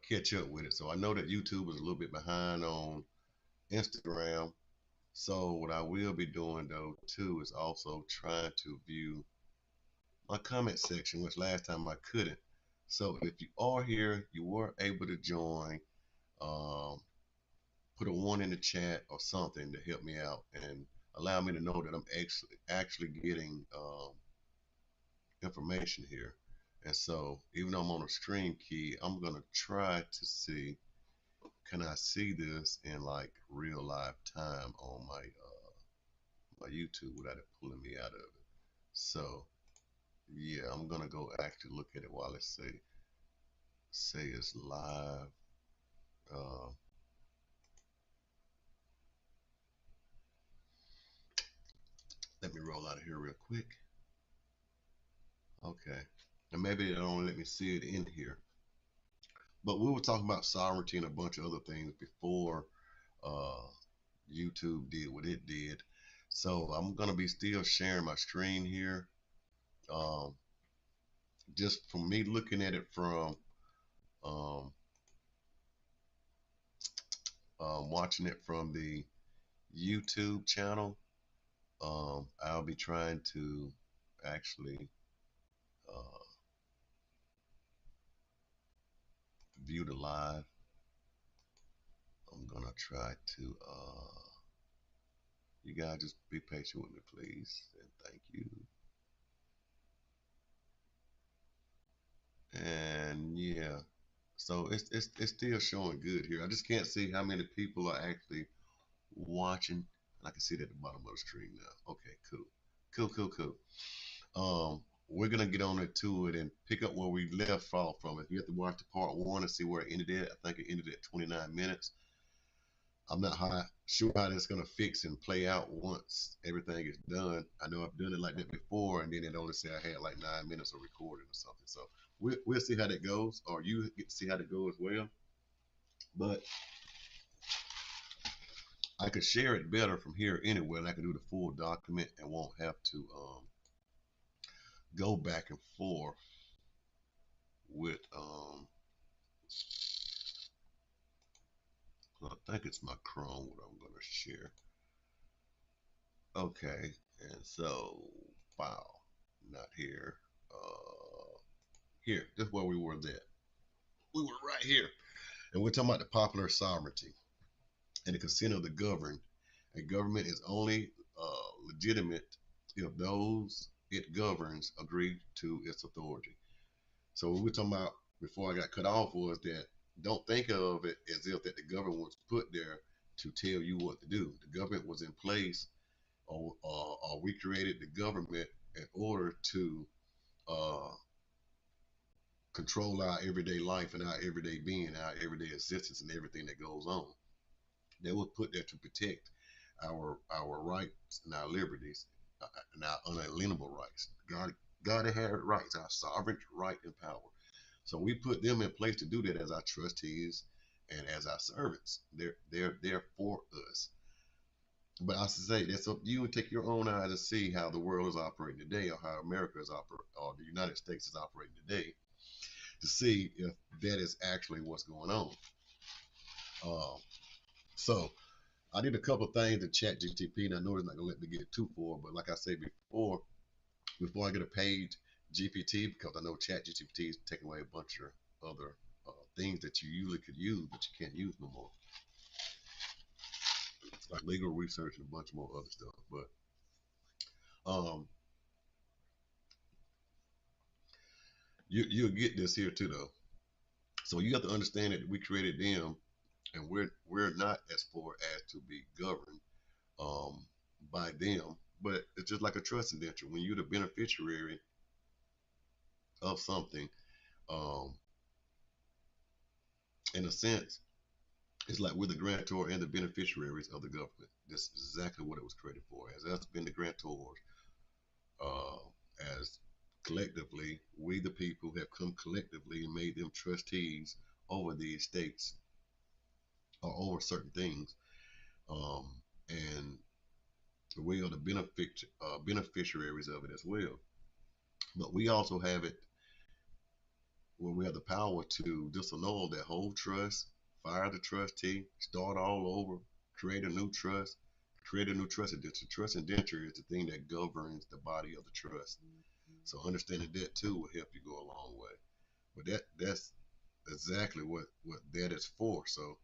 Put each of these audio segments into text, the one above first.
catch up with it. So I know that YouTube is a little bit behind on Instagram. So what I will be doing though too is also trying to view my comment section, which last time I couldn't. So if you are here, you were able to join. Um, put a one in the chat or something to help me out and allow me to know that I'm actually getting information here. And so even though I'm on a stream key, I'm gonna try to see, can I see this in like real live time on my YouTube without it pulling me out of it. So yeah, I'm gonna go actually look at it while it say it's live. Uh, Let me roll out of here real quick. Okay, and maybe they don't let me see it in here. But we were talking about sovereignty and a bunch of other things before uh, YouTube did what it did. So I'm gonna be still sharing my screen here. Um, just from me looking at it from um, watching it from the YouTube channel, I'll be trying to actually uh, view the live. I'm gonna try to. You guys just be patient with me, please, and thank you. And yeah, so it's still showing good here. I just can't see how many people are actually watching. I can see it at the bottom of the screen now. Okay, cool, cool, cool, cool. We're gonna get on into it and pick up where we left off from. If you have to watch the part one and see where it ended at, I think it ended at 29 minutes. I'm not sure how that's gonna fix and play out once everything is done. I know I've done it like that before, and then it only say I had like 9 minutes of recording or something. So we'll see how that goes, or you get to see how that goes as well. But I could share it better from here anyway, and I can do the full document and won't have to go back and forth with I think it's my Chrome what I'm gonna share. Okay, and so file, not here. Here, this is where we were there. We were right here, and we're talking about the popular sovereignty and the consent of the governed. A government is only legitimate if those it governs agree to its authority. So what we're talking about before I got cut off was that don't think of it as if that the government was put there to tell you what to do. The government was in place, or we created the government in order to uh, control our everyday life and our everyday being, our everyday existence, and everything that goes on. They were put there to protect our rights and our liberties and our unalienable rights. God inherited rights, our sovereign right and power. So we put them in place to do that as our trustees and as our servants. They're there for us. But I say that's up to you and take your own eyes and see how the world is operating today, or how America is operating, or the United States is operating today, to see if that is actually what's going on. Um, so I did a couple of things in Chat GTP, and I know it's not gonna let me get too far, but like I said before I get a paid GPT, because I know Chat GTP is taking away a bunch of other things that you usually could use, but you can't use no more. It's like legal research and a bunch more other stuff. But um, you'll get this here too, though. So you have to understand that we created them, and we're not as far as to be governed um, by them. But it's just like a trust indenture. When you're the beneficiary of something, um, in a sense, it's like we're the grantor and the beneficiaries of the government. That's exactly what it was created for. As us being the grantors, uh, as collectively, we the people have come collectively and made them trustees over the estates or over certain things. Um, and we are the beneficiaries of it as well. But we also have it, where we have the power to disannul that whole trust, fire the trustee, start all over, create a new trust, create a new trust indenture. Trust indenture is the thing that governs the body of the trust. So understanding that too will help you go a long way. But that's exactly what that is for. So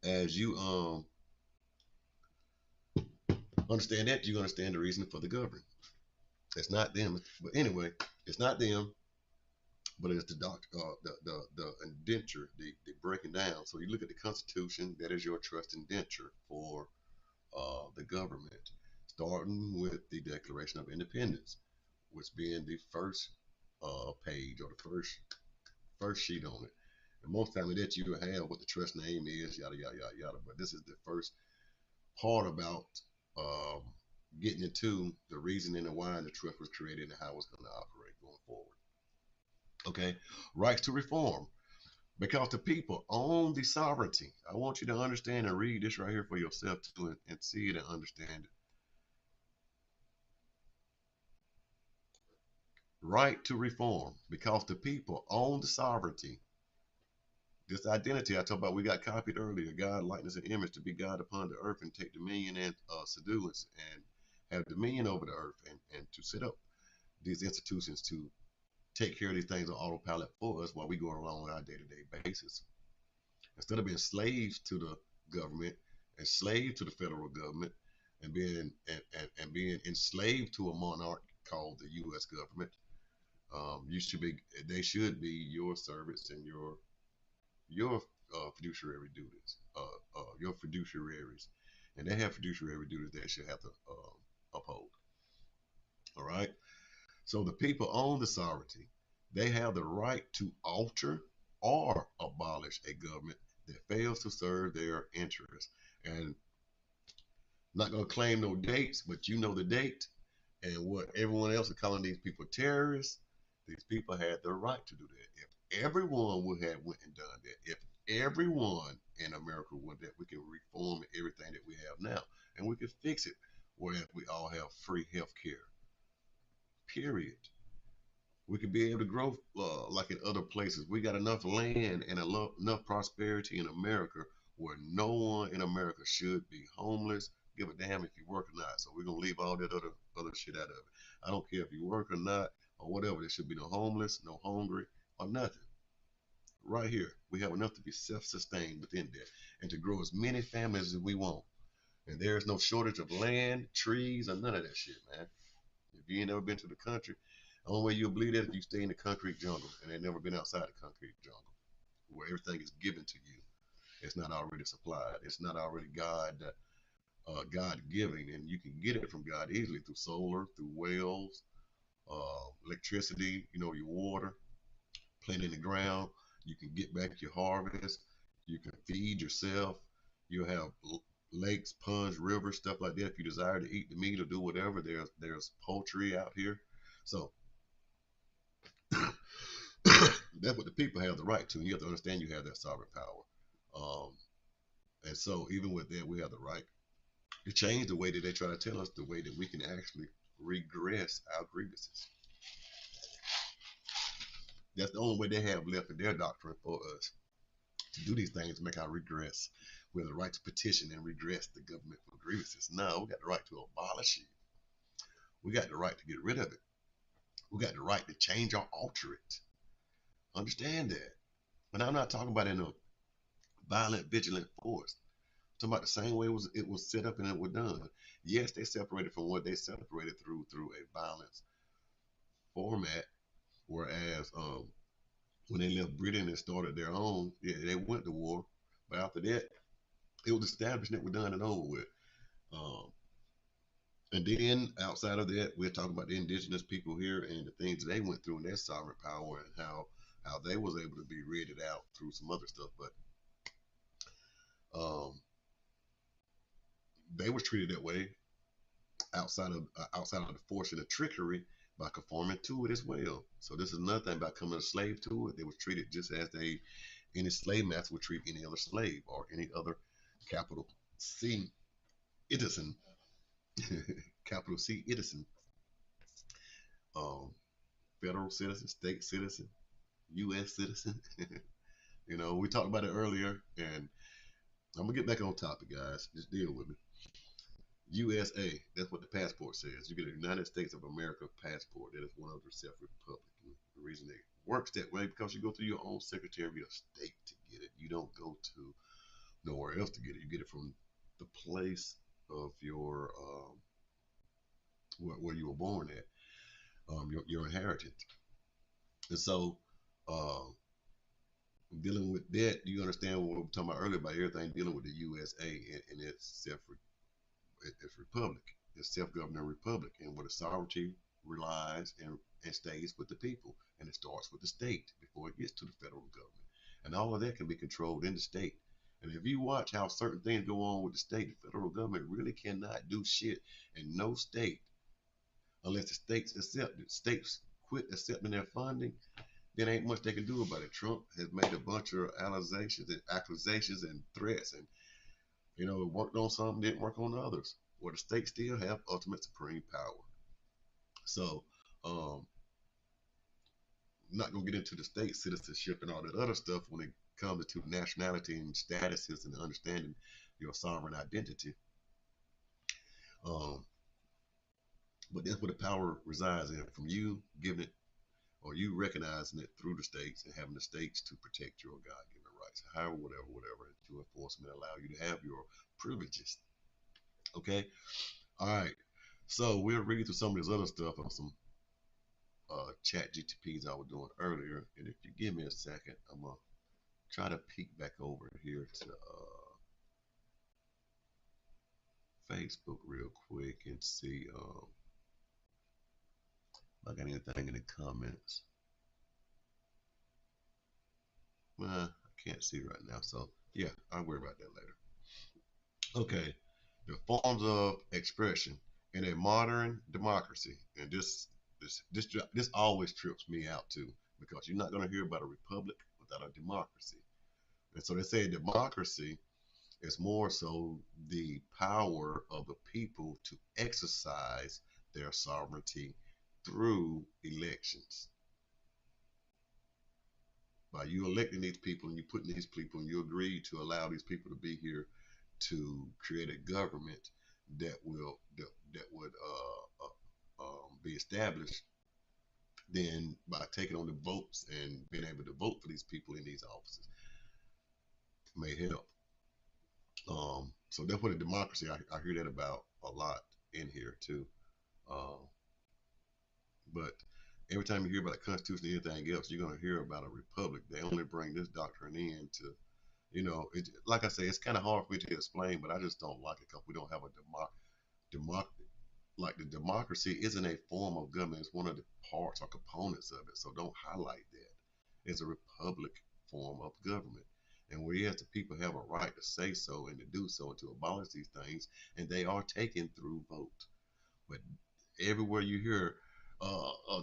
as you understand that, you understand the reason for the government. It's not them, but anyway, it's not them, but it's the indenture, the breaking down. So you look at the Constitution, that is your trust indenture for the government, starting with the Declaration of Independence, which being the first page or the first sheet on it. And most time that you have what the trust name is, yada yada yada yada. But this is the first part about um, getting into the reasoning and why the trust was created and how it's going to operate going forward. Okay, rights to reform. Because the people own the sovereignty. I want you to understand and read this right here for yourself too, and see it and understand it. Right to reform. Because the people own the sovereignty. This identity I talked about, we got copied earlier. God, likeness, and image, to be God upon the earth and take dominion and subdue and have dominion over the earth and to set up these institutions to take care of these things on autopilot for us while we go along with our day-to-day basis. Instead of being slaves to the government, enslaved to the federal government, and being enslaved to a monarch called the U.S. government, they should be your servants and your fiduciary duties, your fiduciaries, and they have fiduciary duties they should have to uphold. All right. So the people own the sovereignty. They have the right to alter or abolish a government that fails to serve their interests. And not going to claim no dates, but you know the date. And what everyone else is calling these people terrorists, these people had the right to do that. If everyone would have went and done that, if everyone in America would, that we can reform everything that we have now, and we can fix it, whereas we all have free health care. Period. We could be able to grow like in other places. We got enough land and enough prosperity in America where no one in America should be homeless. Give a damn if you work or not. So we're gonna leave all that other shit out of it. I don't care if you work or not or whatever. There should be no homeless, no hungry, or nothing. Right here, we have enough to be self-sustained within that and to grow as many families as we want. And there is no shortage of land, trees, or none of that shit, man. If you ain't never been to the country, the only way you'll believe that if you stay in the concrete jungle and ain't never been outside the concrete jungle, where everything is given to you. It's not already supplied. It's not already God giving, and you can get it from God easily through solar, through wells, electricity. You know, your water, planting the ground. You can get back your harvest. You can feed yourself. You have lakes, ponds, rivers, stuff like that. If you desire to eat the meat or do whatever, there's poultry out here. So that's what the people have the right to. And you have to understand you have that sovereign power. And so even with that, we have the right to change the way that they try to tell us, the way that we can actually regress our grievances. That's the only way they have left in their doctrine for us to do these things, to make our regress. We have the right to petition and regress the government for grievances. No, we got the right to abolish it. We got the right to get rid of it. We got the right to change or alter it. Understand that. But I'm not talking about in a violent, vigilant force. I'm talking about the same way it was set up and it was done. Yes, they separated from what they separated through a violence format. Whereas when they left Britain and started their own, yeah, they went to war. But after that, it was established and it was done and over with. And then outside of that, we're talking about the indigenous people here and the things they went through and their sovereign power and how they was able to be raided out through some other stuff. But they were treated that way outside of the force and the trickery by conforming to it as well. So this is another thing about coming a slave to it. They were treated just as any slave master would treat any other slave or any other capital C citizen. Capital C citizen, federal citizen, state citizen, U.S. citizen. You know, we talked about it earlier, and I'm gonna get back on topic, guys. Just deal with me. USA, that's what the passport says. You get a United States of America passport. That is one of the self-republican. The reason it works that way because you go through your own Secretary of State to get it. You don't go to nowhere else to get it. You get it from the place of your where you were born at, your inheritance. And so, uh, dealing with that, do you understand what we were talking about earlier about everything dealing with the USA and its its republic, its self-governing republic, and where the sovereignty relies and stays with the people, and it starts with the state before it gets to the federal government, and all of that can be controlled in the state. And if you watch how certain things go on with the state, the federal government really cannot do shit in no state unless the states accept it. States quit accepting their funding, there ain't much they can do about it. Trump has made a bunch of accusations and threats, and you know, it worked on some, didn't work on others. Where the states still have ultimate supreme power. So, I'm not gonna get into the state citizenship and all that other stuff when it comes to nationality and statuses and understanding your sovereign identity. Um, but that's where the power resides in, from you giving it or you recognizing it through the states and having the states to protect your God-given rights, however, whatever, to enforce and allow you to have your privileges. Okay, all right. So we'll read through some of this other stuff on some chat GTPs I was doing earlier, and if you give me a second, I'm gonna try to peek back over here to Facebook real quick and see if I got anything in the comments. I can't see right now, so yeah, I'll worry about that later. Okay, the forms of expression in a modern democracy, and this always trips me out too, because you're not going to hear about a republic without a democracy. And so they say democracy is more so the power of the people to exercise their sovereignty through elections. By you electing these people and you putting these people and you agree to allow these people to be here to create a government that would be established, then by taking on the votes and being able to vote for these people in these offices may help. So that's what a democracy, I hear that about a lot in here too. But every time you hear about a constitution or anything else, you're going to hear about a republic. They only bring this doctrine in to, you know, like I say, it's kind of hard for me to explain, but I just don't like it because we don't have a like the democracy isn't a form of government. It's one of the parts or components of it. So don't highlight that. It's a republic form of government. And whereas the people have a right to say so and to do so and to abolish these things, and they are taken through vote. But everywhere you hear,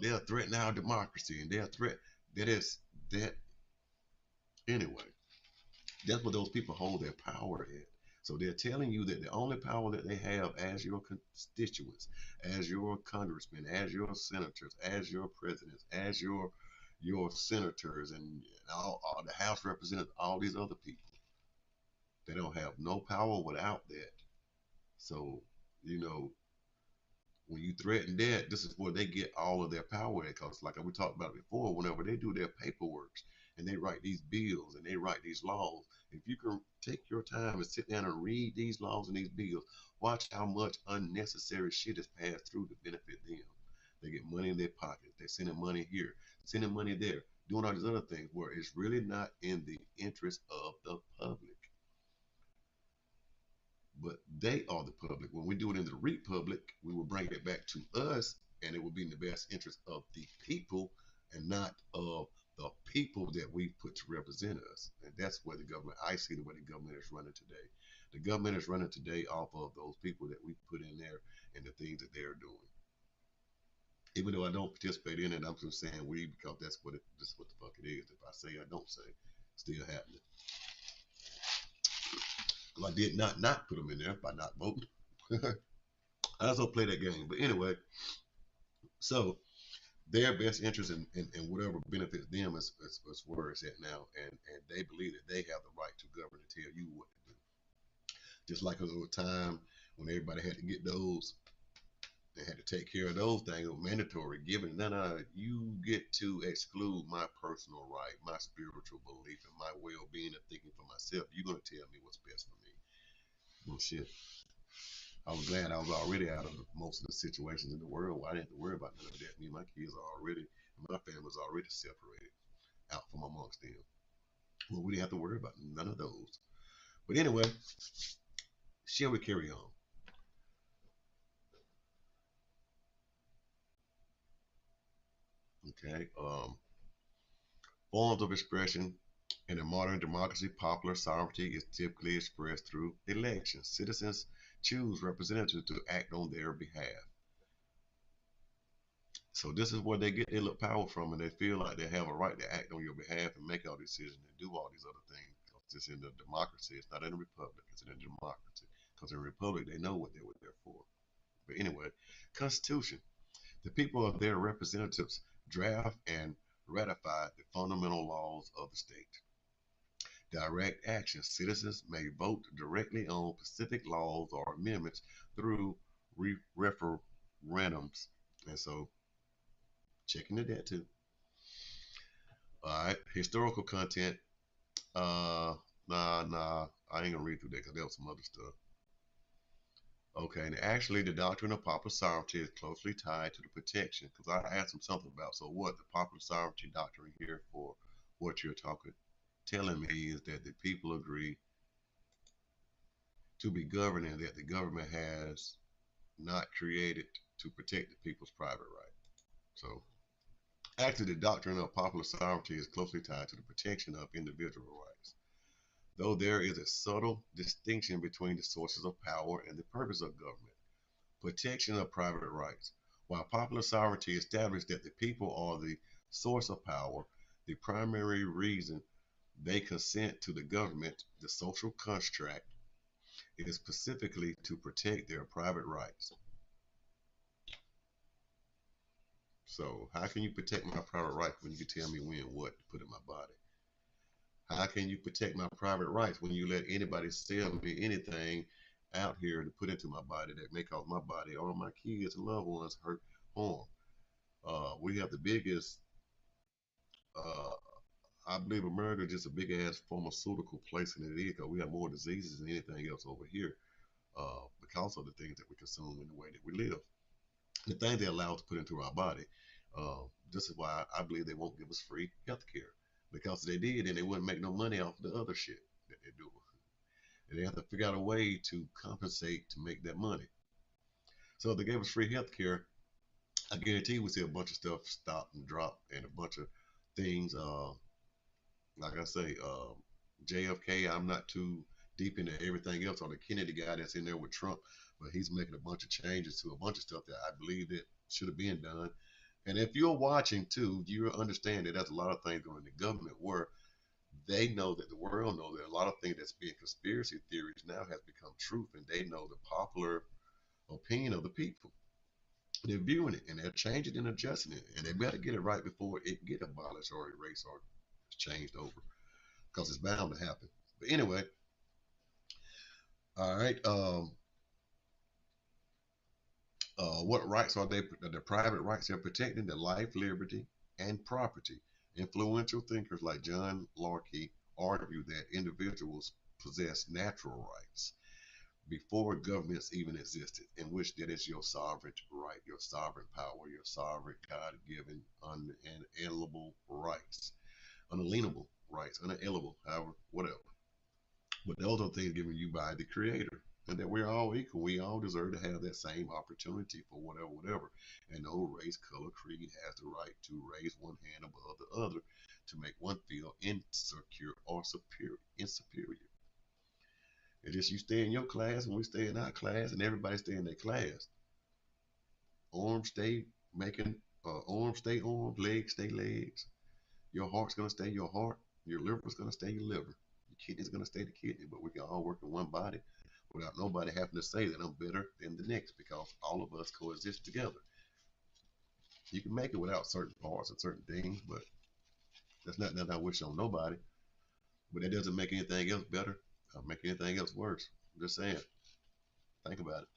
they'll threaten our democracy and they'll threat that anyway. That's what those people hold their power at. So they're telling you that the only power that they have as your constituents, as your congressmen, as your senators, as your presidents, as your senators, and all the House representatives, all these other people, they don't have no power without that. So, you know, when you threaten that, this is where they get all of their power at. Because, like we talked about before, whenever they do their paperwork and they write these bills and they write these laws, if you can take your time and sit down and read these laws and these bills, watch how much unnecessary shit is passed through to benefit them. They get money in their pocket. They're sending money here, sending money there, doing all these other things where it's really not in the interest of the public. But they are the public. When we do it in the republic, we will bring it back to us, and it will be in the best interest of the people and not of the people that we put to represent us. And that's where the government, I see the way the government is running today. The government is running today off of those people that we put in there and the things that they're doing. Even though I don't participate in it, I'm just saying we, because that's what the fuck it is. If I say I don't say, still happening. I did not put them in there by not voting. I also play that game. But anyway, so their best interest in whatever benefits them is where it's at now, and they believe that they have the right to govern and tell you what to do. Just like a little time when everybody had to get those, they had to take care of those things. It was mandatory giving. No, you get to exclude my personal right, my spiritual belief, and my well-being of thinking for myself. You're gonna tell me what's best for me. Bullshit. I was glad I was already out of most of the situations in the world where I didn't have to worry about none of that. Me and my kids are already, my family was already separated out from amongst them. Well, we didn't have to worry about none of those. But anyway, shall we carry on? Okay. Forms of expression in a modern democracy, popular sovereignty is typically expressed through elections. Citizens choose representatives to act on their behalf. So this is where they get their little power from, and they feel like they have a right to act on your behalf and make all these decisions and do all these other things. Because it's in the democracy, it's not in a republic, it's in a democracy. Because in a republic, they know what they were there for. But anyway, Constitution. The people of their representatives draft and ratify the fundamental laws of the state. Direct action. Citizens may vote directly on specific laws or amendments through referendums. And so, checking into that too. All right, historical content. I ain't gonna read through that because there was some other stuff. Okay, and actually, the doctrine of popular sovereignty is closely tied to the protection. Because I asked them something about, so what the popular sovereignty doctrine here for what you're telling me is that the people agree to be governed and that the government has not created to protect the people's private right. So, actually, the doctrine of popular sovereignty is closely tied to the protection of individual rights. Though there is a subtle distinction between the sources of power and the purpose of government. Protection of private rights. While popular sovereignty established that the people are the source of power, the primary reason they consent to the government, the social construct, is specifically to protect their private rights. So, how can you protect my private rights when you tell me when and what to put in my body? How can you protect my private rights when you let anybody sell me anything out here to put into my body that may cause my body or my kids and loved ones hurt, harm? We have the biggest, uh, I believe America is just a big ass pharmaceutical place than it is because we have more diseases than anything else over here because of the things that we consume and the way that we live. The things they allow us to put into our body. This is why I believe they won't give us free health care. Because if they did, then they wouldn't make no money off the other shit that they do. And they have to figure out a way to compensate to make that money. So if they gave us free health care, I guarantee we see a bunch of stuff stop and drop and a bunch of things. Like I say, JFK, I'm not too deep into everything else, or the Kennedy guy that's in there with Trump, but he's making a bunch of changes to a bunch of stuff that I believe that should have been done. And if you're watching too, you understand that there's a lot of things going in the government where they know that the world knows that a lot of things that's being conspiracy theories now has become truth, and they know the popular opinion of the people. They're viewing it and they're changing and adjusting it, and they better get it right before it get abolished or erased or changed over, because it's bound to happen. But anyway, all right. What rights are they? The private rights they're protecting: the life, liberty, and property. Influential thinkers like John Locke argue that individuals possess natural rights before governments even existed, in which that is your sovereign right, your sovereign power, your sovereign God-given unalienable rights, unalienable, however, whatever. But those are things given you by the Creator, and that we're all equal. We all deserve to have that same opportunity for whatever. And no race, color, creed has the right to raise one hand above the other to make one feel insecure or inferior. It's just you stay in your class and we stay in our class and everybody stay in their class. Arms stay making, arms stay arms, legs stay legs. Your heart's gonna stay your heart. Your liver's gonna stay your liver. Your kidney's gonna stay the kidney. But we can all work in one body without nobody having to say that I'm better than the next, because all of us coexist together. You can make it without certain parts and certain things, but that's not nothing I wish on nobody. But that doesn't make anything else better or make anything else worse. I'm just saying. Think about it.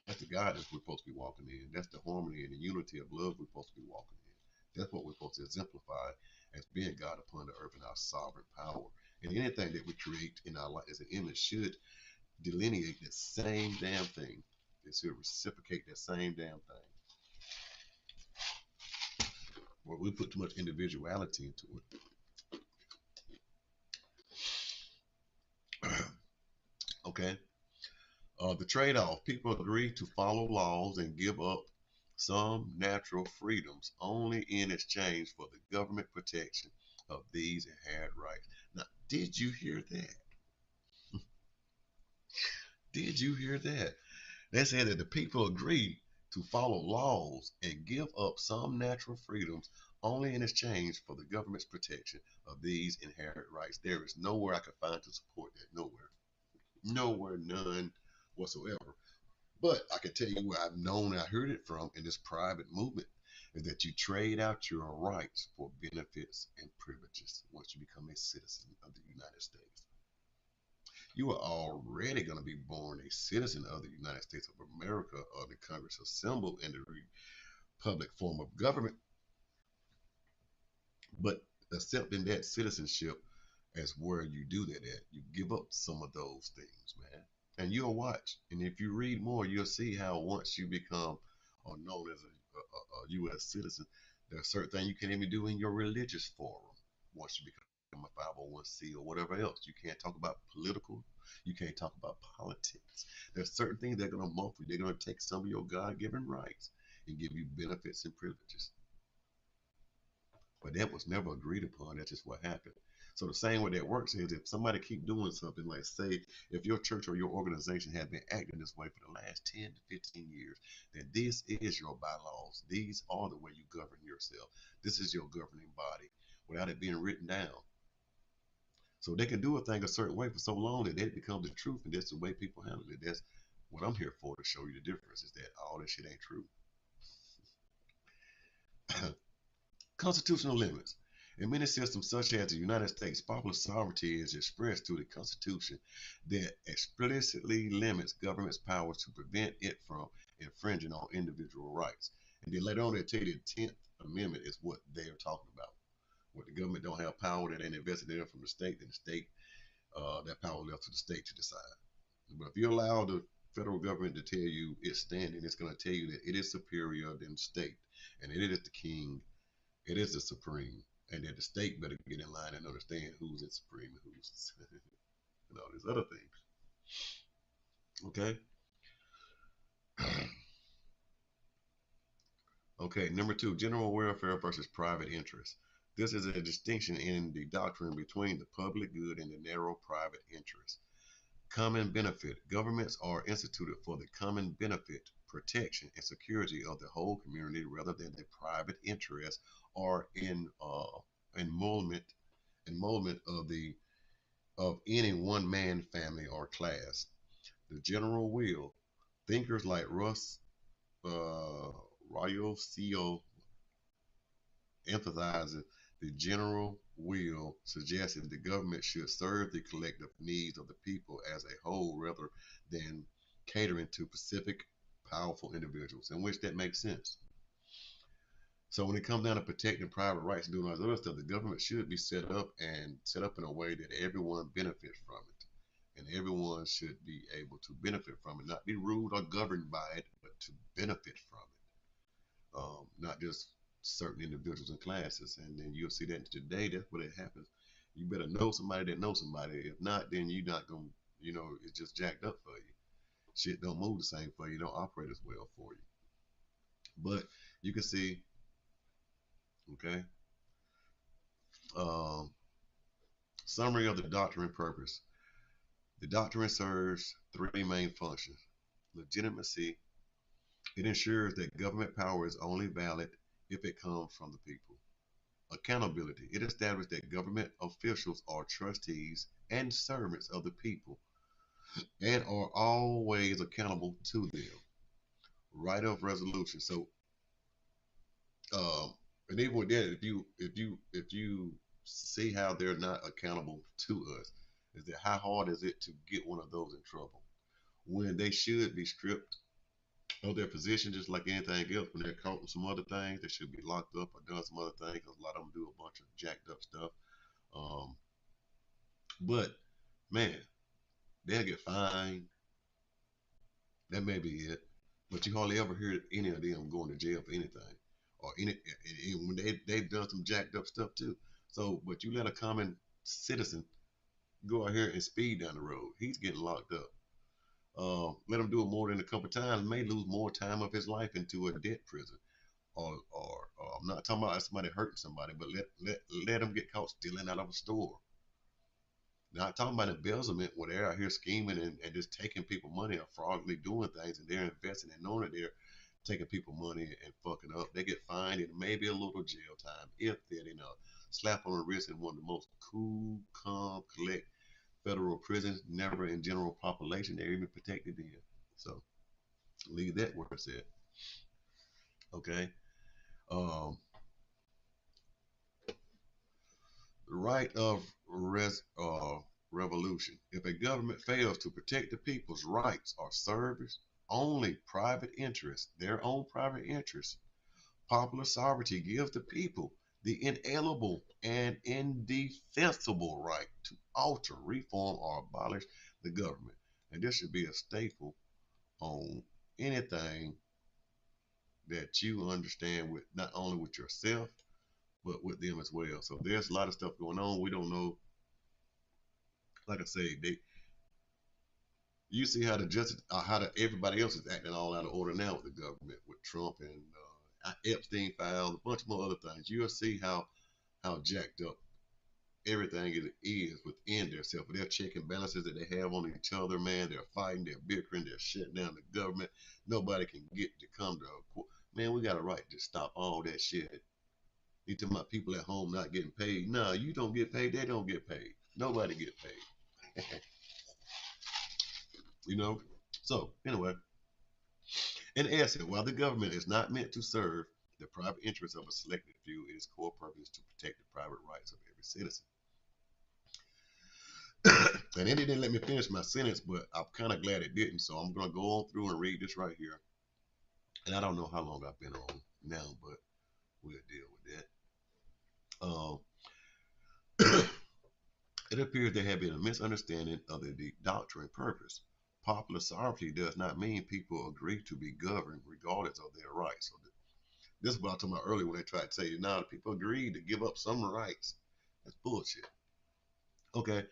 That's the God that we're supposed to be walking in. That's the harmony and the unity of love we're supposed to be walking in. That's what we're supposed to exemplify as being God upon the earth in our sovereign power. And anything that we create in our life as an image should delineate that same damn thing. It should reciprocate that same damn thing. Well, we put too much individuality into it. Okay. The trade-off: people agree to follow laws and give up some natural freedoms only in exchange for the government protection of these inherent rights. Now, did you hear that? Did you hear that? They said that the people agree to follow laws and give up some natural freedoms only in exchange for the government's protection of these inherent rights. There is nowhere I can find to support that. Nowhere. Nowhere, none whatsoever. But I can tell you where I've known and I heard it from in this private movement is that you trade out your rights for benefits and privileges once you become a citizen of the United States. You are already going to be born a citizen of the United States of America or the Congress assembled in the republic form of government. But accepting that citizenship as where you do that at, you give up some of those things, man. And you'll watch. And if you read more, you'll see how once you become known as a U.S. citizen, there are certain things you can't even do in your religious forum once you become a 501c or whatever else. You can't talk about political. You can't talk about politics. There's certain things they're going to muffle. They're going to take some of your God-given rights and give you benefits and privileges. But that was never agreed upon. That's just what happened. So the same way that works is if somebody keep doing something, like say if your church or your organization has been acting this way for the last 10 to 15 years, then this is your bylaws. These are the way you govern yourself. This is your governing body without it being written down. So they can do a thing a certain way for so long that it becomes the truth, and that's the way people handle it. That's what I'm here for, to show you the difference, is that all this shit ain't true. Constitutional limits. In many systems, such as the United States, popular sovereignty is expressed through the Constitution that explicitly limits government's powers to prevent it from infringing on individual rights. And then later on, they tell you the 10th Amendment is what they're talking about. What the government don't have power that ain't invested in from the state, then the state, that power left to the state to decide. But if you allow the federal government to tell you it's standing, it's going to tell you that it is superior than the state, and it is the king, it is the supreme, and that the state better get in line and understand who's in supreme and who's and all these other things. Okay. Okay, number 2, general welfare versus private interest. This is a distinction in the doctrine between the public good and the narrow private interest. Common benefit. Governments are instituted for the common benefit, protection, and security of the whole community rather than the private interest or emolument of any one man, family, or class. The general will. Thinkers like Russ Royal emphasizes the general will, suggesting the government should serve the collective needs of the people as a whole rather than catering to specific powerful individuals, in which that makes sense. So when it comes down to protecting private rights and doing all this other stuff, the government should be set up in a way that everyone benefits from it. And everyone should be able to benefit from it, not be ruled or governed by it, but to benefit from it. Not just certain individuals and classes. And then you'll see that today, that's what it happens. You better know somebody that knows somebody. If not, then you're not going to, it's just jacked up for you. Shit don't move the same for you, don't operate as well for you. But you can see, okay, summary of the doctrine purpose. The doctrine serves 3 main functions. Legitimacy. It ensures that government power is only valid if it comes from the people. Accountability. It establishes that government officials are trustees and servants of the people and are always accountable to them. Right of resolution. So And even with that, if you see how they're not accountable to us, is that how hard is it to get one of those in trouble when they should be stripped of their position just like anything else? When they're caught with some other things, they should be locked up or done some other things. 'Cause a lot of them do a bunch of jacked up stuff. Um, but man, they'll get fined. That may be it. But you hardly ever hear any of them going to jail for anything, or when they've done some jacked up stuff too. So, but you let a common citizen go out here and speed down the road, he's getting locked up. Let him do it more than a couple of times, may lose more time of his life into a debt prison. Or I'm not talking about somebody hurting somebody, but let him get caught stealing out of a store. Not talking about embezzlement where they're out here scheming and just taking people money or fraudulently doing things, and they're investing and knowing that they're taking people money and fucking up. They get fined and maybe a little jail time if that enough. Slap on the wrist in one of the most cool, calm, collect federal prisons, never in general population they're even protected in. So leave that where it's at. Okay. Um, the right of revolution. If a government fails to protect the people's rights or service only private interests, their own private interests, popular sovereignty gives the people the inalienable and indefensible right to alter, reform, or abolish the government. And this should be a staple on anything that you understand with not only with yourself but with them as well. So there's a lot of stuff going on. We don't know. Like I say, you see how the justice, how everybody else is acting all out of order now with the government, with Trump and Epstein files, a bunch more other things. You'll see how jacked up everything is within themselves. Their check and balances that they have on each other, man. They're fighting, they're bickering, they're shutting down the government. Nobody can get to come to a court. Man, we got a right to stop all that shit. You talking about people at home not getting paid? No, you don't get paid. They don't get paid. Nobody get paid. you know. So anyway, in essence, while the government is not meant to serve the private interests of a selected few, its core purpose is to protect the private rights of every citizen. And then it didn't let me finish my sentence, but I'm kind of glad it didn't. So I'm going to go on through and read this right here. And I don't know how long I've been on now, but we'll deal with that. It appears there had been a misunderstanding of the doctrine purpose. Popular sovereignty does not mean people agree to be governed regardless of their rights. So this is what I was talking about earlier when they tried to say, now the people agreed to give up some rights. That's bullshit. Okay.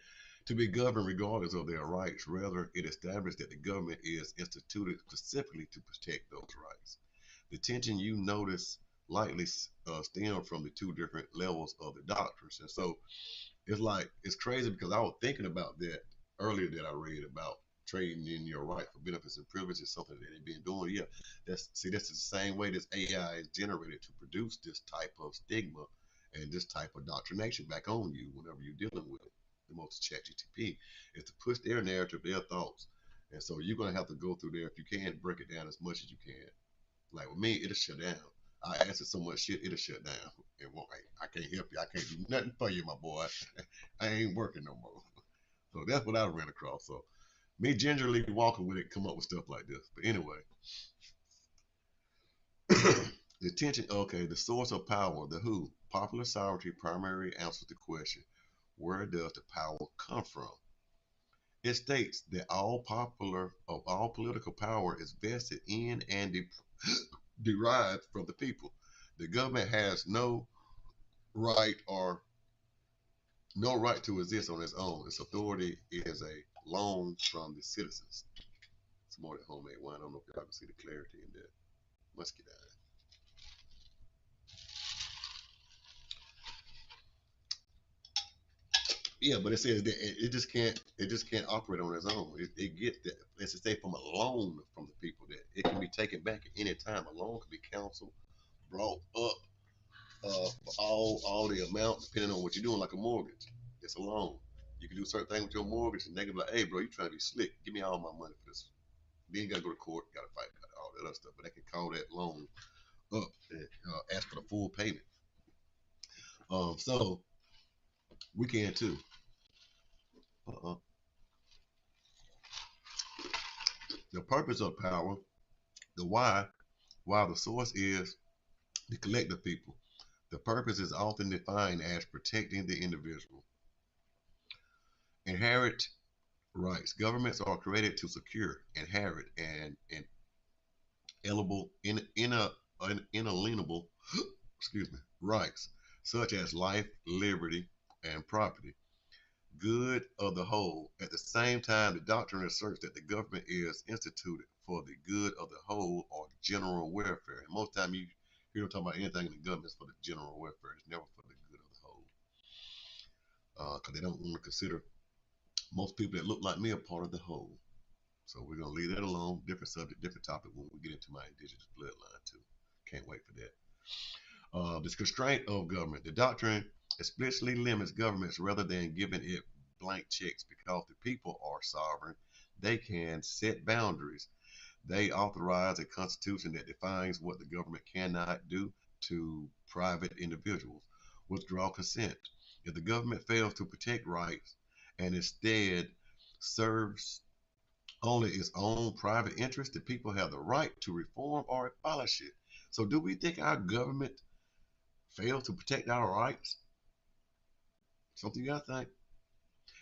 To be governed regardless of their rights. Rather, it established that the government is instituted specifically to protect those rights. The tension you notice likely stem from the two different levels of the doctrines. And so it's crazy because I was thinking about that earlier that I read about trading in your right for benefits and privileges, something that they've been doing. Yeah, that's the same way this AI is generated to produce this type of stigma and this type of doctrination back on you whenever you're dealing with it. The most ChatGPT is to push their narrative, their thoughts, and so you're gonna have to go through there if you can break it down as much as you can. Like with me, it'll shut down. I answer so much shit, it'll shut down. It won't. I can't help you. I can't do nothing for you, my boy. I ain't working no more. So that's what I ran across. So me gingerly walking with it, come up with stuff like this. But anyway, the tension. Okay, the source of power. The who. Popular sovereignty primarily answers the question: where does the power come from? It states that all political power is vested in and derived from the people. The government has right or no right to exist on its own. Its authority is a loan from the citizens. It's more than homemade wine. I don't know if y'all can see the clarity in that. Musky dine. Yeah, but it says that it just can't operate on its own. It gets that, let's just say, from a loan from the people, that it can be taken back at any time. A loan can be canceled, brought up, all the amount depending on what you're doing, like a mortgage. It's a loan. You can do certain things with your mortgage, and they can be like, "Hey, bro, you trying to be slick? Give me all my money for this." Then you gotta go to court, gotta fight about all that other stuff. But they can call that loan up and ask for the full payment. So we can too. The purpose of power, the why, while the source is the collective people, the purpose is often defined as protecting the individual. Inherent rights. Governments are created to secure, inherit, and inalienable rights, such as life, liberty, and property, good of the whole. At the same time, the doctrine asserts that the government is instituted for the good of the whole or general welfare. And most time you hear them talking about anything in the government is for the general welfare. It's never for the good of the whole. Because they don't want to consider most people that look like me are part of the whole. So we're going to leave that alone. Different subject, different topic when we get into my indigenous bloodline too. Can't wait for that. This constraint of government. The doctrine explicitly limits governments rather than giving it blank checks because the people are sovereign. They can set boundaries. They authorize a constitution that defines what the government cannot do to private individuals. Withdraw consent. If the government fails to protect rights and instead serves only its own private interest, the people have the right to reform or abolish it. So do we think our government fails to protect our rights? Something you gotta think.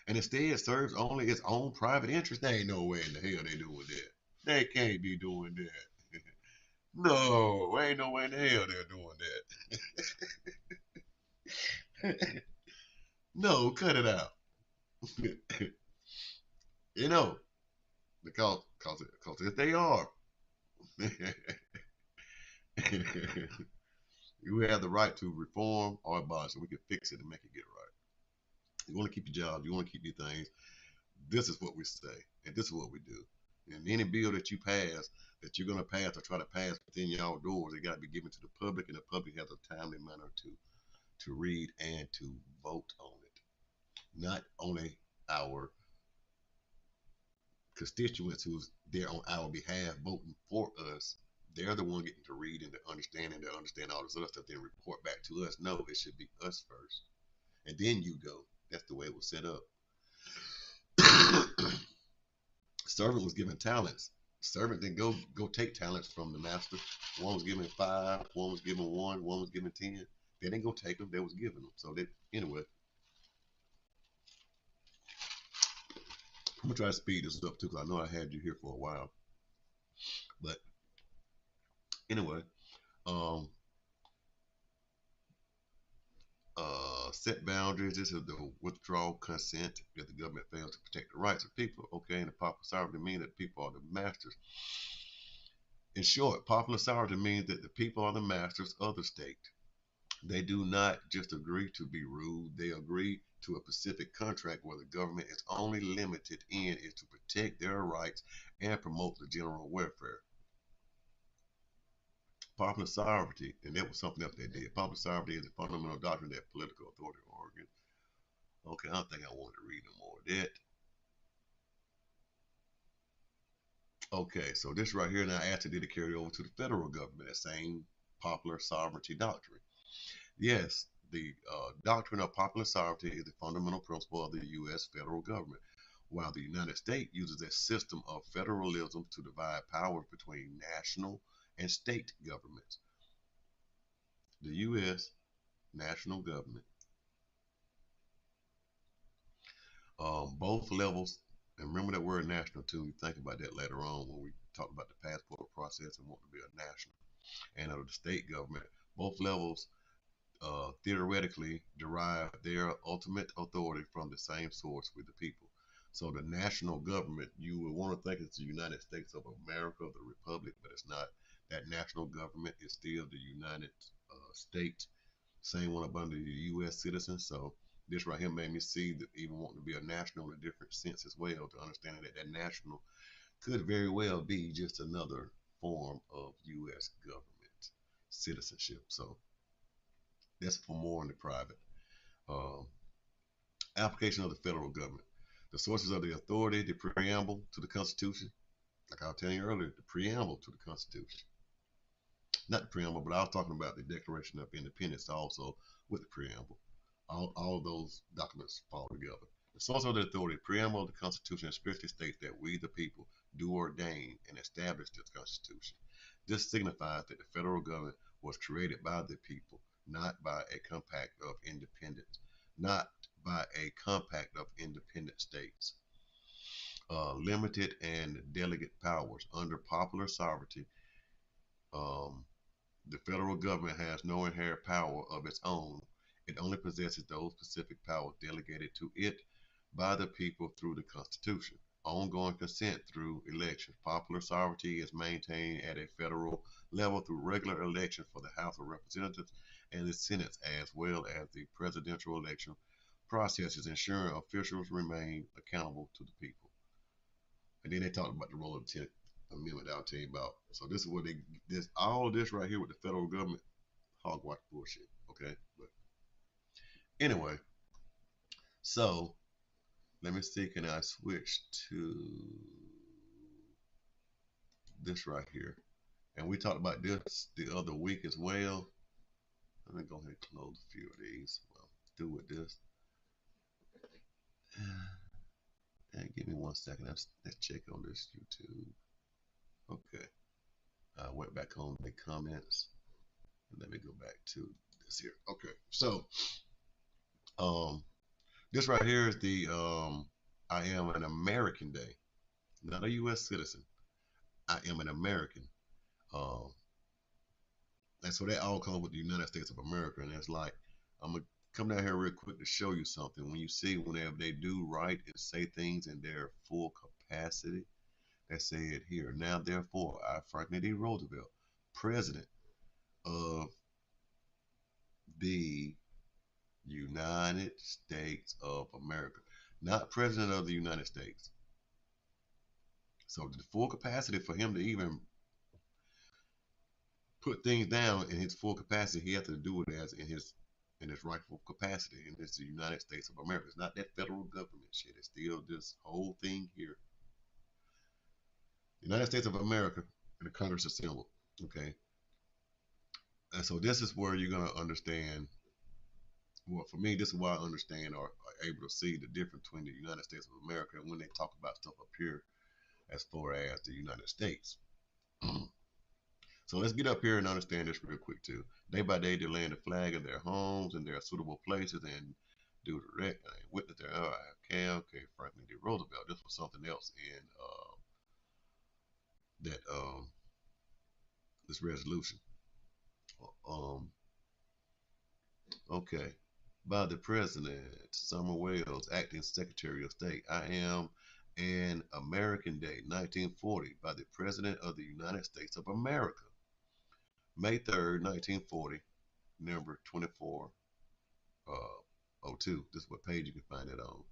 And instead serves only its own private interest. There ain't no way in the hell they doing that. They can't be doing that. No, ain't no way in the hell they're doing that. No, cut it out. You know, because if they are, you have the right to reform or abolish it. We can fix it and make it get right. You want to keep your job, you want to keep your things. This is what we say, and this is what we do. And any bill that you pass, that you're going to pass or try to pass within your doors, it got to be given to the public, and the public has a timely manner to read and to vote on it. Not only our constituents who's there on our behalf voting for us, they're the one getting to read and to understand all this other stuff, then report back to us. No, it should be us first. And then you go. That's the way it was set up. Servant was given talents. Servant didn't go take talents from the master. One was given 5, one was given 1, one was given 10. They didn't go take them, they was given them. So anyway. I'm gonna try to speed this up too, because I know I had you here for a while. But anyway, set boundaries. This is the withdrawal consent if the government fails to protect the rights of people. Okay, and the popular sovereignty means that people are the masters. In short, popular sovereignty means that the people are the masters of the state. They do not just agree to be ruled, they agree to a specific contract where the government is only limited in is to protect their rights and promote the general welfare. Popular sovereignty, and that was something else they did. Popular sovereignty is a fundamental doctrine that political authority organs. Okay, I don't think I wanted to read no more of that. Okay, so this right here now actually did it carry over to the federal government, that same popular sovereignty doctrine. Yes, the doctrine of popular sovereignty is the fundamental principle of the U.S. federal government, while the United States uses a system of federalism to divide powers between national and state governments. The U.S. national government, both levels, and remember that word national too. You think about that later on when we talk about the passport process and want to be a national, and of the state government, both levels theoretically derive their ultimate authority from the same source with the people. So the national government, you would want to think it's the United States of America, the Republic, but it's not. That national government is still the United States, same one up under the U.S. citizens. So this right here made me see that even wanting to be a national in a different sense as well, to understand that national could very well be just another form of U.S. government citizenship. So that's for more in the private. Application of the federal government. The sources of the authority, the preamble to the Constitution. Like I was telling you earlier, the preamble to the Constitution. not the preamble, but I was talking about the Declaration of Independence also with the preamble. All of those documents fall together. The source of the authority, preamble of the Constitution explicitly states that we, the people, do ordain and establish this Constitution. This signifies that the federal government was created by the people, not by a compact of independence, not by a compact of independent states. Limited and delegate powers under popular sovereignty. The federal government has no inherent power of its own. It only possesses those specific powers delegated to it by the people through the Constitution. Ongoing consent through elections. Popular sovereignty is maintained at a federal level through regular elections for the House of Representatives and the Senate, as well as the presidential election processes, ensuring officials remain accountable to the people. And then they talked about the role of the 10th Amendment that I'll tell you about. So this is what all of this right here with the federal government, hogwash bullshit, okay? But anyway, so let me see, can I switch to this right here? And we talked about this the other week as well. Let me go ahead and close a few of these. Well, through with this. And give me 1 second. Let's check on this YouTube. Okay. I went back on the comments. Let me go back to this here. Okay. So, this right here is the I am an American Day, not a U.S. citizen. I am an American. And so that all comes with the United States of America. And it's like, I'm going to come down here real quick to show you something. When you see whenever they do write and say things in their full capacity, they say it here. Now, therefore, I, Franklin D. Roosevelt, President of the United States of America, not President of the United States. So the full capacity for him to even put things down in his full capacity, he has to do it as in his rightful capacity, and it's the United States of America. It's not that federal government shit. It's still this whole thing here. United States of America and the Congress assembled. Okay. And so this is where you're gonna understand. Well, for me, this is why I understand or are able to see the difference between the United States of America and when they talk about stuff up here as far as the United States. So let's get up here and understand this real quick too. Day by day, they land the flag in their homes and their suitable places and do the rec and witness their okay, Franklin D. Roosevelt. This was something else in this resolution. Okay. By the President, Summer Wales, Acting Secretary of State. I am an American Day, 1940, by the President of the United States of America. May 3rd, 1940, number 2402. This is what page you can find it on.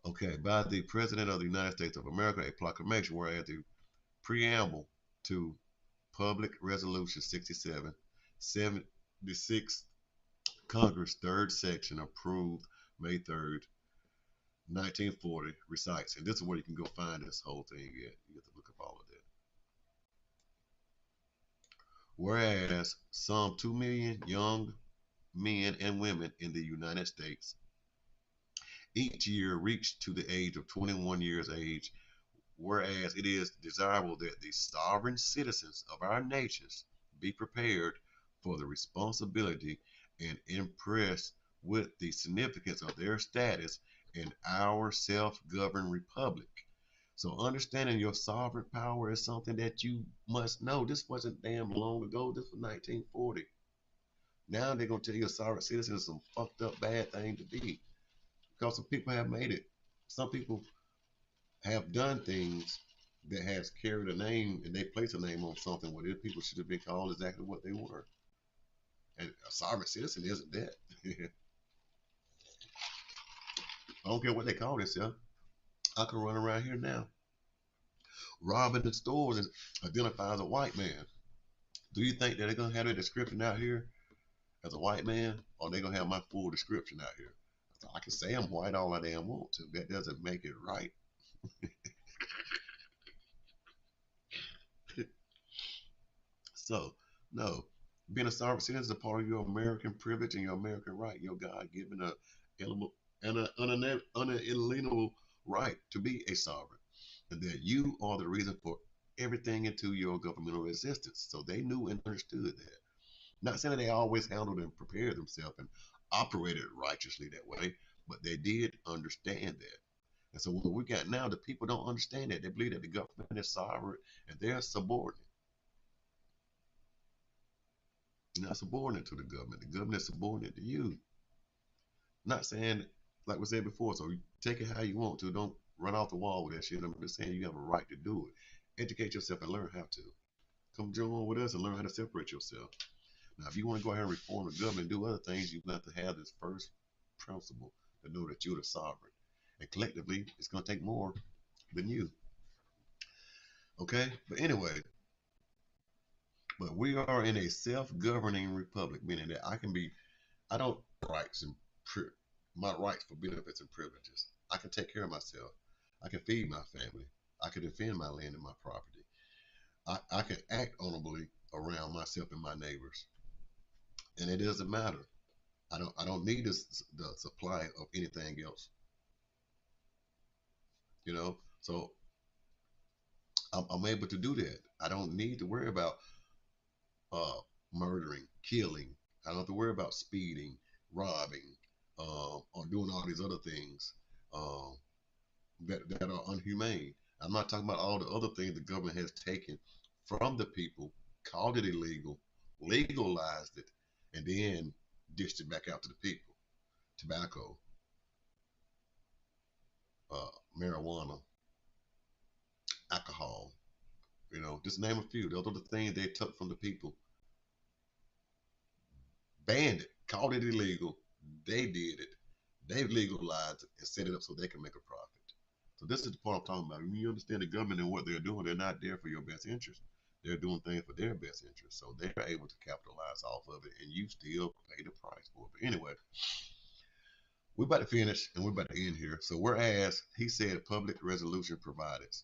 Okay, by the President of the United States of America, a proclamation whereas the preamble to Public Resolution 67, 76 Congress, 3rd section, approved May 3rd, 1940, recites. And this is where you can go find this whole thing at. You have to look up all of that. Whereas some 2 million young men and women in the United States each year reach to the age of 21 years age, whereas it is desirable that the sovereign citizens of our nations be prepared for the responsibility and impressed with the significance of their status in our self-governed republic. So understanding your sovereign power is something that you must know. This wasn't damn long ago. This was 1940. Now they're going to tell you a sovereign citizen is some fucked up bad thing to be. Because some people have made it. Some people have done things that has carried a name and they place a name on something where these people should have been called exactly what they were. And a sovereign citizen isn't that. I don't care what they call themselves. I can run around here now, robbing the stores and identify as a white man. Do you think that they're going to have their description out here as a white man, or they're going to have my full description out here? So I can say I'm white all I damn want to. That doesn't make it right. So, No. Being a sovereign citizen is a part of your American privilege and your American right, your God-given unalienable right to be a sovereign, and that you are the reason for everything into your governmental existence. So they knew and understood that. Not saying that they always handled and prepared themselves and operated righteously that way, but they did understand that. And so what we got now, the people don't understand that. They believe that the government is sovereign and they're subordinate. You're not subordinate to the government. The government is subordinate to you. Not saying, like we said before, so you take it how you want to. Don't run off the wall with that shit. I'm just saying you have a right to do it. Educate yourself and learn how to. Come join with us and learn how to separate yourself. Now, if you want to go ahead and reform the government and do other things, you have to have this first principle to know that you're the sovereign. And collectively, it's going to take more than you. Okay? But anyway, but we are in a self-governing republic, meaning that I don't rights and my rights for benefits and privileges. I can take care of myself. I can feed my family. I can defend my land and my property. I can act honorably around myself and my neighbors. And it doesn't matter. I don't need the supply of anything else. You know, so I'm able to do that. I don't need to worry about uh, murdering, killing. I don't have to worry about speeding, robbing, or doing all these other things um, that are unhumane. I'm not talking about all the other things the government has taken from the people, called it illegal, legalized it, and then dished it back out to the people. Tobacco, marijuana, alcohol, just name a few. Those are the things they took from the people, banned it, called it illegal. They did it. They legalized it and set it up so they can make a profit. So this is the part I'm talking about. When you understand the government and what they're doing, they're not there for your best interest. They're doing things for their best interest. So they're able to capitalize off of it and you still pay the price for it. But anyway, we're about to finish and we're about to end here. So whereas he said public resolution provided,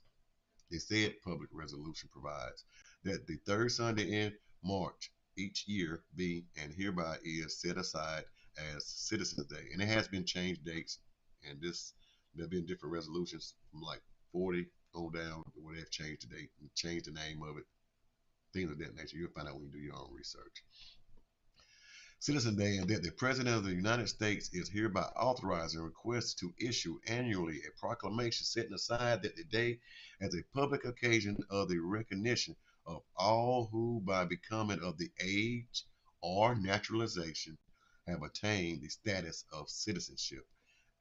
they said public resolution provides that the third Sunday in March each year be and hereby is set aside as Citizens Day. And it has been changed dates, and there have been different resolutions from like 40 on down where they've changed the date and changed the name of it, things of that nature. You'll find out when you do your own research. Citizen Day, and that the President of the United States is hereby authorized and requests to issue annually a proclamation setting aside that the day as a public occasion of the recognition of all who, by becoming of the age or naturalization, have attained the status of citizenship,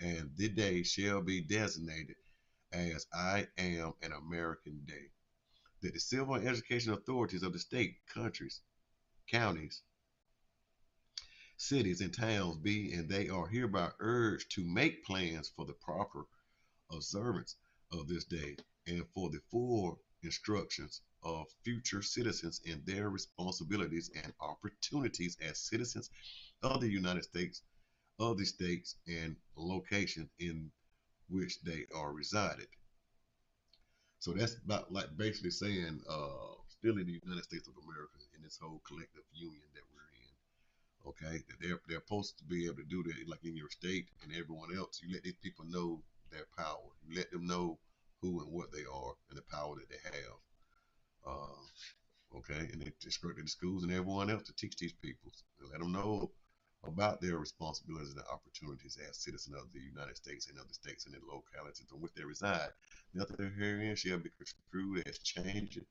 and the day shall be designated as I Am an American Day. That the civil and education authorities of the state, countries, counties, cities and towns be and they are hereby urged to make plans for the proper observance of this day and for the full instructions of future citizens in their responsibilities and opportunities as citizens of the United States, of the states and location in which they are resided. So that's about like basically saying still in the United States of America in this whole collective union that we're in. Okay, they're supposed to be able to do that like in your state and everyone else. You let these people know their power. You let them know who and what they are and the power that they have. Okay, and they instruct the schools and everyone else to teach these people and let them know about their responsibilities and opportunities as citizens of the United States and of the states and the localities in which they reside. Nothing herein shall be construed as changing.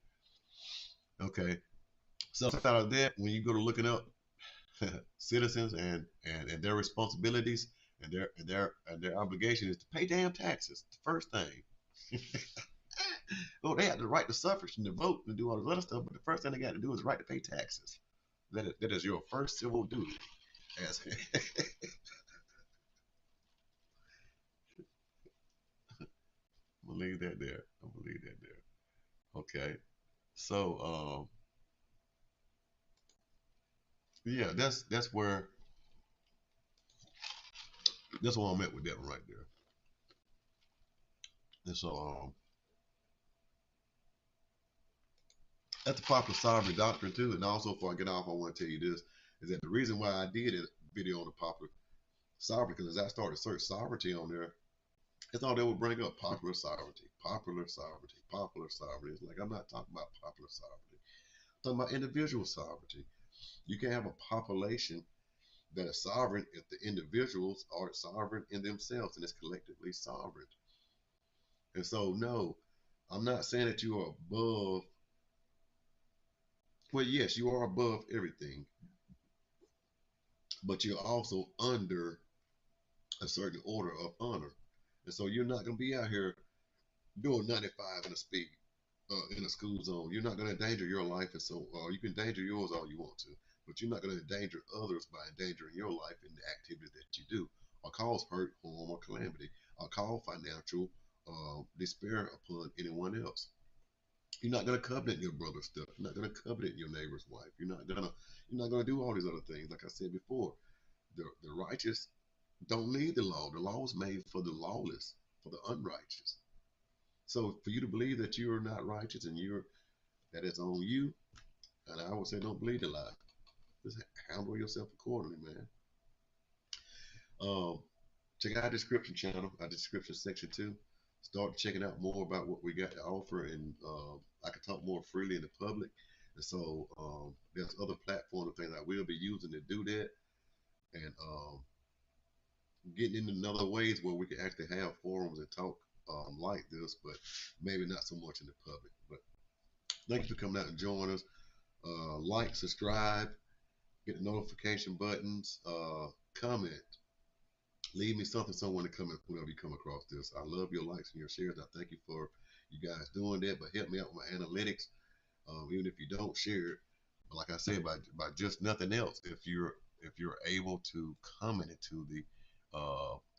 Okay, so out of that, when you go to looking up citizens and their responsibilities and their obligation is to pay damn taxes. The first thing. Oh, they have the right to suffrage and to vote and do all this other stuff, but the first thing they got to do is right to pay taxes. That is your first civil duty. As I'm gonna leave that there. I'm gonna leave that there. Okay. So yeah, that's where I'm at with that one right there. And so That's the popular sovereignty doctrine too. And also, before I get off, I want to tell you this: is that the reason why I did a video on the popular sovereignty, because as I started to search sovereignty on there, that's all they would bring up: popular sovereignty, popular sovereignty, popular sovereignty. It's like, I'm not talking about popular sovereignty. I'm talking about individual sovereignty. You can't have a population that is sovereign if the individuals are sovereign in themselves and it's collectively sovereign. And so, no, I'm not saying that you are above. Well, yes, you are above everything, but you're also under a certain order of honor. And so you're not going to be out here doing 95 in a speed in a school zone. You're not going to endanger your life, and so you can endanger yours all you want to, but you're not going to endanger others by endangering your life in the activities that you do, or cause hurt, harm, or calamity, or cause financial despair upon anyone else. You're not going to covet your brother's stuff. You're not going to covet your neighbor's wife. You're not gonna do all these other things. Like I said before, the righteous don't need the law. The law was made for the lawless, for the unrighteous. So for you to believe that you are not righteous and that it's on you, and I would say don't believe the lie. Just handle yourself accordingly, man. Um, check out our description channel, our description section too. Start checking out more about what we got to offer, and I can talk more freely in the public. And so there's other platforms and things I will be using to do that, and getting into other ways where we can actually have forums and talk like this, but maybe not so much in the public. But thank you for coming out and joining us. Like, subscribe, hit the notification buttons, comment. Leave me something, someone to comment whenever you come across this. I love your likes and your shares. I thank you for you guys doing that, but help me out with my analytics. Even if you don't share it, like I said, by just nothing else, if you're able to comment into the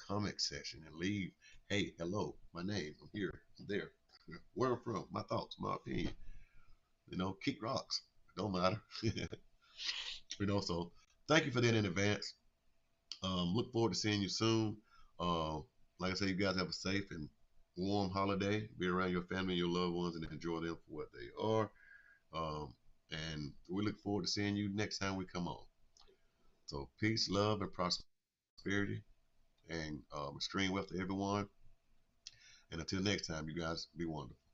comment section and leave, hey, hello, my name, I'm here, I'm there, where I'm from, my thoughts, my opinion, kick rocks, don't matter. So thank you for that in advance. Look forward to seeing you soon. Like I said, you guys have a safe and warm holiday. Be around your family and your loved ones and enjoy them for what they are. And we look forward to seeing you next time we come on. So peace, love, and prosperity, and extreme wealth to everyone. And until next time, you guys be wonderful.